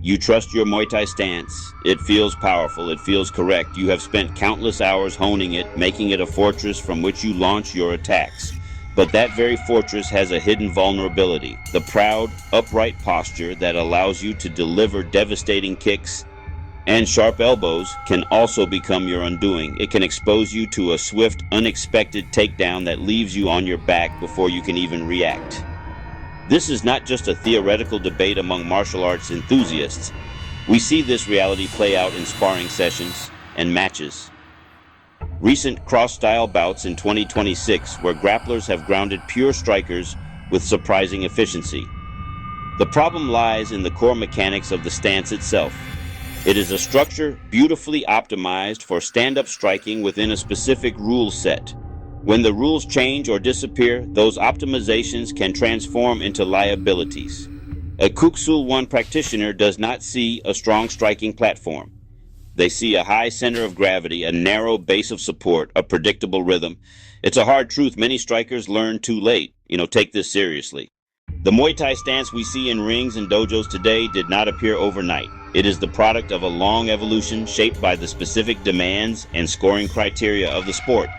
You trust your Muay Thai stance. It feels powerful. It feels correct. You have spent countless hours honing it, making it a fortress from which you launch your attacks. But that very fortress has a hidden vulnerability, the proud, upright posture that allows you to deliver devastating kicks and sharp elbows can also become your undoing. It can expose you to a swift, unexpected takedown that leaves you on your back before you can even react. This is not just a theoretical debate among martial arts enthusiasts. We see this reality play out in sparring sessions and matches. Recent cross-style bouts in 2026 where grapplers have grounded pure strikers with surprising efficiency. The problem lies in the core mechanics of the stance itself. It is a structure beautifully optimized for stand-up striking within a specific rule set. When the rules change or disappear, those optimizations can transform into liabilities. A Kuk Sul Won practitioner does not see a strong striking platform. They see a high center of gravity, a narrow base of support, a predictable rhythm. It's a hard truth many strikers learn too late. Take this seriously. The Muay Thai stance we see in rings and dojos today did not appear overnight. It is the product of a long evolution shaped by the specific demands and scoring criteria of the sport.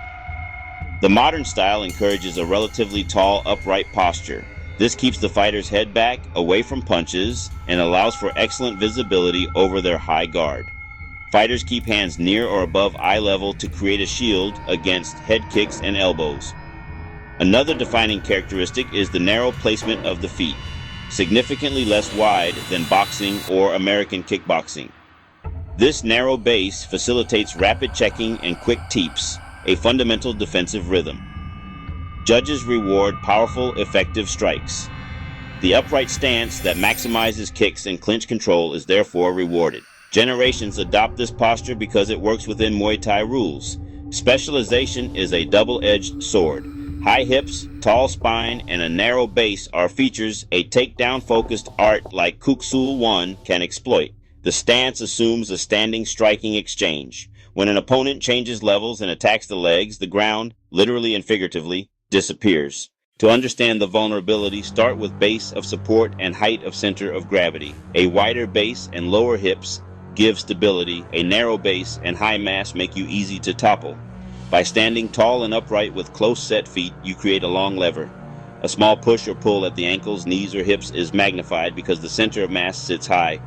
The modern style encourages a relatively tall, upright posture. This keeps the fighter's head back, away from punches, and allows for excellent visibility over their high guard. Fighters keep hands near or above eye level to create a shield against head kicks and elbows. Another defining characteristic is the narrow placement of the feet, significantly less wide than boxing or American kickboxing. This narrow base facilitates rapid checking and quick teeps, a fundamental defensive rhythm. Judges reward powerful, effective strikes. The upright stance that maximizes kicks and clinch control is therefore rewarded. Generations adopt this posture because it works within Muay Thai rules. Specialization is a double-edged sword. High hips, tall spine, and a narrow base are features a takedown-focused art like Kuk Sul Won can exploit. The stance assumes a standing striking exchange. When an opponent changes levels and attacks the legs, the ground, literally and figuratively, disappears. To understand the vulnerability, start with base of support and height of center of gravity. A wider base and lower hips give stability. A narrow base and high mass make you easy to topple. By standing tall and upright with close set feet, you create a long lever. A small push or pull at the ankles, knees, or hips is magnified because the center of mass sits high.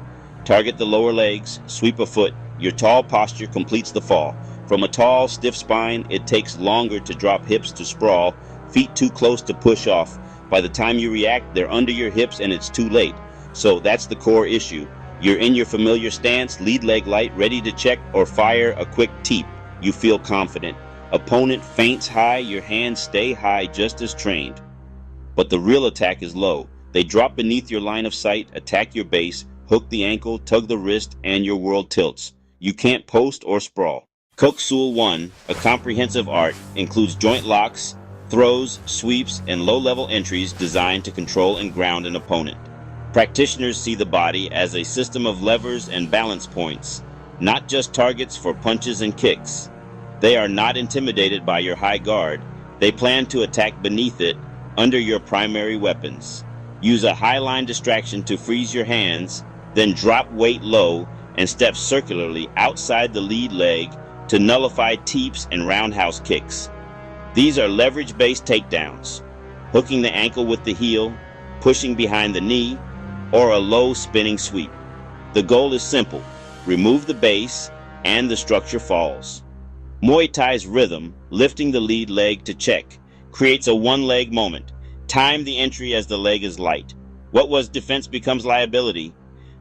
Target the lower legs, sweep a foot. Your tall posture completes the fall. From a tall, stiff spine, it takes longer to drop hips to sprawl, feet too close to push off. By the time you react, they're under your hips and it's too late. So that's the core issue. You're in your familiar stance, lead leg light, ready to check or fire a quick teep. You feel confident. Opponent feints high, your hands stay high just as trained. But the real attack is low. They drop beneath your line of sight, attack your base, hook the ankle, tug the wrist, and your world tilts. You can't post or sprawl. Kuk Sul Won, a comprehensive art, includes joint locks, throws, sweeps, and low-level entries designed to control and ground an opponent. Practitioners see the body as a system of levers and balance points, not just targets for punches and kicks. They are not intimidated by your high guard. They plan to attack beneath it, under your primary weapons. Use a high-line distraction to freeze your hands, then drop weight low and step circularly outside the lead leg to nullify teeps and roundhouse kicks. These are leverage-based takedowns, hooking the ankle with the heel, pushing behind the knee, or a low spinning sweep. The goal is simple: remove the base and the structure falls. Muay Thai's rhythm, lifting the lead leg to check, creates a one-leg moment. Time the entry as the leg is light. What was defense becomes liability.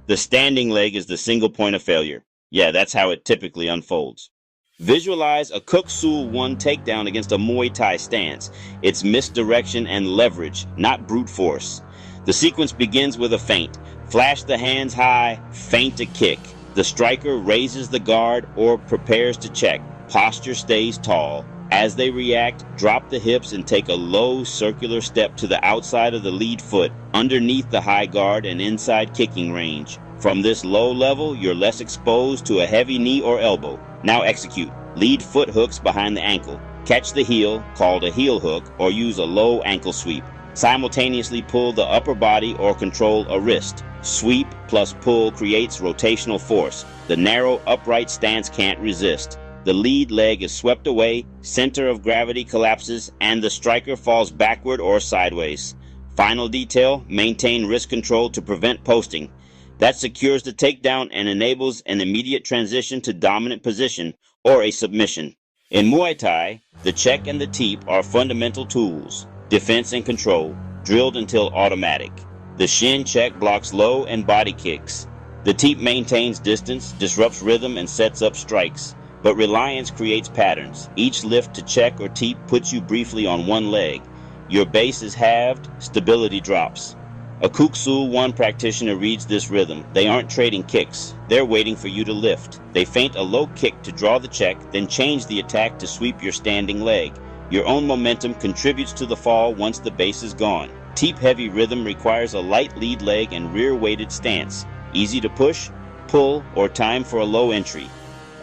The standing leg is the single point of failure. Yeah, that's how it typically unfolds. Visualize a Kuk Sul Won takedown against a Muay Thai stance. It's misdirection and leverage, not brute force. The sequence begins with a feint. Flash the hands high, feint a kick. The striker raises the guard or prepares to check. Posture stays tall. As they react, drop the hips and take a low circular step to the outside of the lead foot, underneath the high guard and inside kicking range. From this low level, you're less exposed to a heavy knee or elbow. Now execute. Lead foot hooks behind the ankle. Catch the heel, called a heel hook, or use a low ankle sweep. Simultaneously pull the upper body or control a wrist. Sweep plus pull creates rotational force. The narrow, upright stance can't resist. The lead leg is swept away, center of gravity collapses, and the striker falls backward or sideways. Final detail, maintain wrist control to prevent posting. That secures the takedown and enables an immediate transition to dominant position or a submission. In Muay Thai, the check and the teep are fundamental tools, defense and control, drilled until automatic. The shin check blocks low and body kicks. The teep maintains distance, disrupts rhythm, and sets up strikes. But reliance creates patterns. Each lift to check or teep puts you briefly on one leg. Your base is halved, stability drops. A Kuk Sul 1 practitioner reads this rhythm. They aren't trading kicks. They're waiting for you to lift. They feint a low kick to draw the check, then change the attack to sweep your standing leg. Your own momentum contributes to the fall once the base is gone. Teep-heavy rhythm requires a light lead leg and rear-weighted stance. Easy to push, pull, or time for a low entry.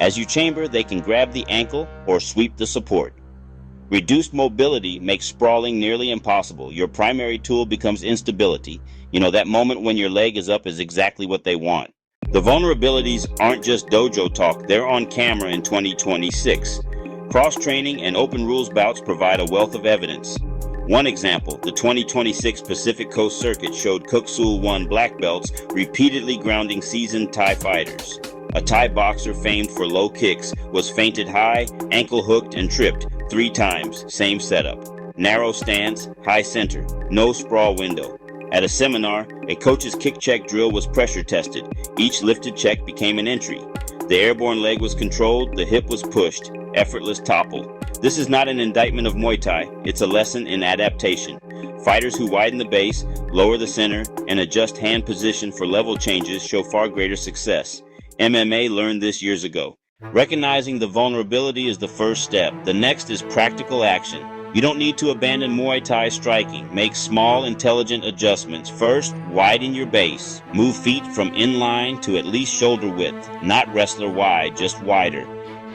As you chamber, they can grab the ankle or sweep the support. Reduced mobility makes sprawling nearly impossible. Your primary tool becomes instability. That moment when your leg is up is exactly what they want. The vulnerabilities aren't just dojo talk, they're on camera in 2026. Cross-training and open rules bouts provide a wealth of evidence. One example, the 2026 Pacific Coast Circuit showed Kuk Sul 1 black belts repeatedly grounding seasoned Thai fighters. A Thai boxer famed for low kicks was feinted high, ankle hooked, and tripped 3 times, same setup. Narrow stance, high center, no sprawl window. At a seminar, a coach's kick check drill was pressure tested. Each lifted check became an entry. The airborne leg was controlled, the hip was pushed, effortless topple. This is not an indictment of Muay Thai, it's a lesson in adaptation. Fighters who widen the base, lower the center, and adjust hand position for level changes show far greater success. MMA learned this years ago. Recognizing the vulnerability is the first step. The next is practical action. You don't need to abandon Muay Thai striking. Make small, intelligent adjustments. First, widen your base. Move feet from inline to at least shoulder width. Not wrestler wide, just wider.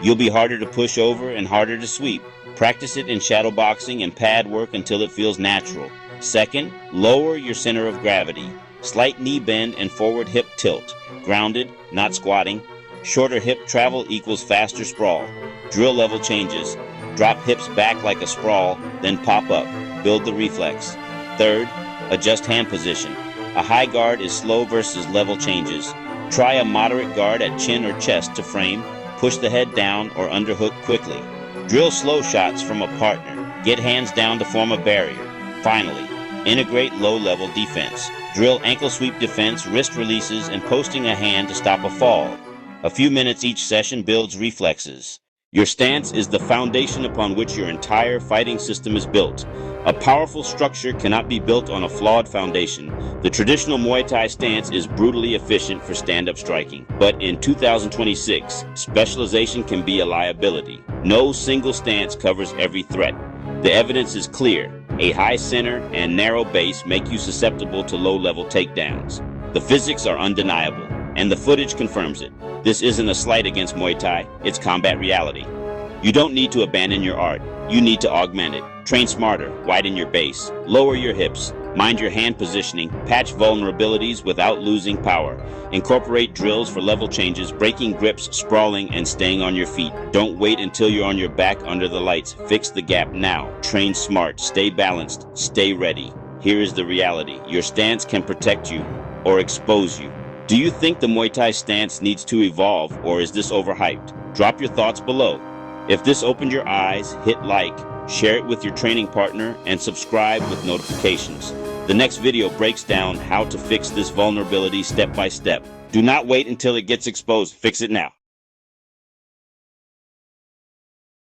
You'll be harder to push over and harder to sweep. Practice it in shadow boxing and pad work until it feels natural. Second, lower your center of gravity. Slight knee bend and forward hip tilt. Grounded, not squatting. Shorter hip travel equals faster sprawl. Drill level changes. Drop hips back like a sprawl, then pop up. Build the reflex. Third, adjust hand position. A high guard is slow versus level changes. Try a moderate guard at chin or chest to frame. Push the head down or underhook quickly. Drill slow shots from a partner. Get hands down to form a barrier. Finally, integrate low-level defense. Drill ankle sweep defense, wrist releases, and posting a hand to stop a fall. A few minutes each session builds reflexes. Your stance is the foundation upon which your entire fighting system is built. A powerful structure cannot be built on a flawed foundation. The traditional Muay Thai stance is brutally efficient for stand-up striking. But in 2026, specialization can be a liability. No single stance covers every threat. The evidence is clear. A high center and narrow base make you susceptible to low-level takedowns. The physics are undeniable, and the footage confirms it. This isn't a slight against Muay Thai, it's combat reality. You don't need to abandon your art, you need to augment it. Train smarter, widen your base, lower your hips, mind your hand positioning, patch vulnerabilities without losing power. Incorporate drills for level changes, breaking grips, sprawling, and staying on your feet. Don't wait until you're on your back under the lights. Fix the gap now. Train smart, stay balanced, stay ready. Here is the reality. Your stance can protect you or expose you. Do you think the Muay Thai stance needs to evolve, or is this overhyped? Drop your thoughts below. If this opened your eyes, hit like, share it with your training partner, and subscribe with notifications. The next video breaks down how to fix this vulnerability step by step. Do not wait until it gets exposed. Fix it now.